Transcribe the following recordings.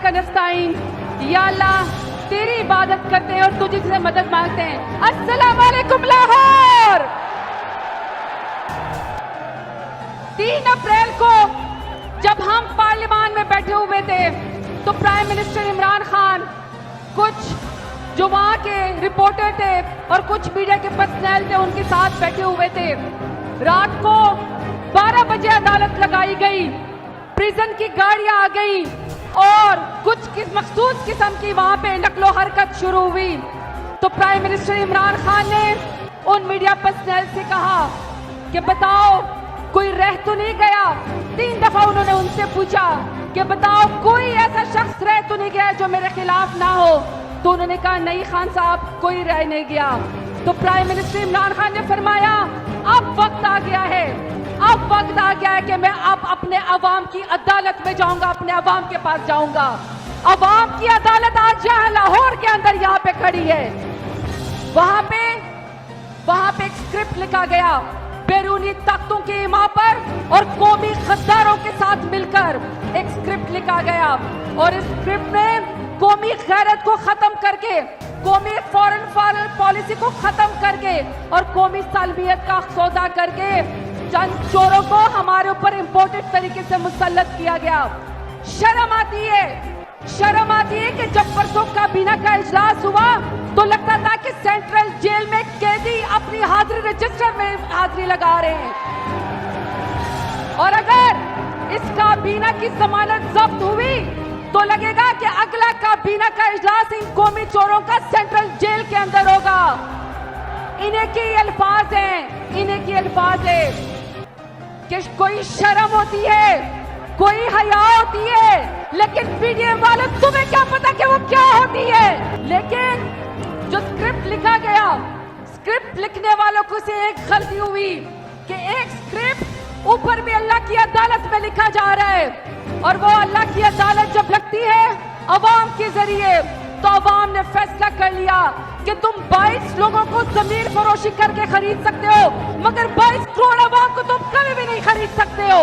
का नस्ताइन, या अल्लाह तेरी इबादत करते हैं और तुझे से मदद मांगते हैं। अस्सलाम वालेकुम लाहौर। 3 अप्रैल को जब हम पार्लियामान में बैठे हुए थे तो प्राइम मिनिस्टर इमरान खान, कुछ जो वहाँ के रिपोर्टर थे और कुछ मीडिया के पर्सनल थे उनके साथ बैठे हुए थे। रात को 12 बजे अदालत लगाई गई, प्रिजन की गाड़ियां आ गई और कुछ मखसूस किस्म की वहां पे नकलो हरकत शुरू हुई। तो प्राइम मिनिस्टर इमरान खान ने उन मीडिया पर्सनल से कहा कि बताओ कोई रह तो नहीं गया। 3 दफा उन्होंने उनसे पूछा कि बताओ कोई ऐसा शख्स रह तो नहीं गया जो मेरे खिलाफ ना हो। तो उन्होंने कहा नहीं खान साहब, कोई रह नहीं गया। तो प्राइम मिनिस्टर इमरान खान ने फरमाया अब वक्त आ गया है, अब वक्त आ गया है कि मैं अब अपने अवाम की अदालत में जाऊंगा, अपने अवाम के पास जाऊंगा। अवाम की अदालत आज यहाँ लाहौर के अंदर यहाँ पे खड़ी है। वहां पे एक स्क्रिप्ट लिखा गया बैरूनी ताकतों के इमा पर और कौमी गद्दारों के साथ मिलकर एक स्क्रिप्ट लिखा गया और इस स्क्रिप्ट में कौमी गैरत को खत्म करके, कौमी फॉरेन पॉलिसी को खत्म करके और कौमी सालमियत का सौदा करके चंद चोरों को हमारे ऊपर इम्पोर्टेड तरीके से मुसल्लत किया गया। शर्म आती है कि जब परसों काबीना का इजलास हुआ तो लगता था कि सेंट्रल जेल में कैदी अपनी हाजिरी रजिस्टर में हाजिरी लगा रहे हैं और अगर इस काबीना की जमानत जब्त हुई तो लगेगा कि अगला काबीना का इजलास इन कौमी चोरों का सेंट्रल जेल के अंदर होगा। इन्हीं के अल्फाज है कि कोई शर्म होती है, कोई हया होती है, लेकिन पीडीएम वाले तुम्हें क्या पता कि वो क्या होती है। लेकिन जो स्क्रिप्ट लिखा गया, स्क्रिप्ट लिखने वालों को से एक गलती हुई कि एक स्क्रिप्ट ऊपर भी अल्लाह की अदालत में लिखा जा रहा है और वो अल्लाह की अदालत जब लगती है अवाम के जरिए तो अवाम ने फैसला कर लिया कि तुम 22 लोगों को जमीन फरोशी करके खरीद सकते हो मगर 22 करोड़ अवाम को तुम कभी भी नहीं खरीद सकते हो।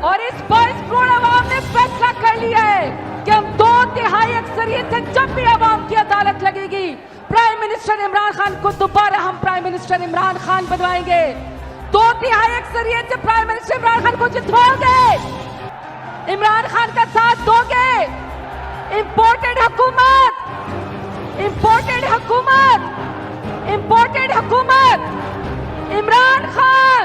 और इस 22 करोड़ अवाम ने फैसला कर लिया है कि हम 2/3 अक्सरियत से जब भी अवाम की अदालत लगेगी प्राइम मिनिस्टर इमरान खान को दोबारा हम प्राइम मिनिस्टर इमरान खान बनवाएंगे। 2/3 अक्सरियत से प्राइम मिनिस्टर इमरान खान को जितवाओगे, इमरान खान का साथ दोगे। इंपोर्टेड हुकूमत इमरान खान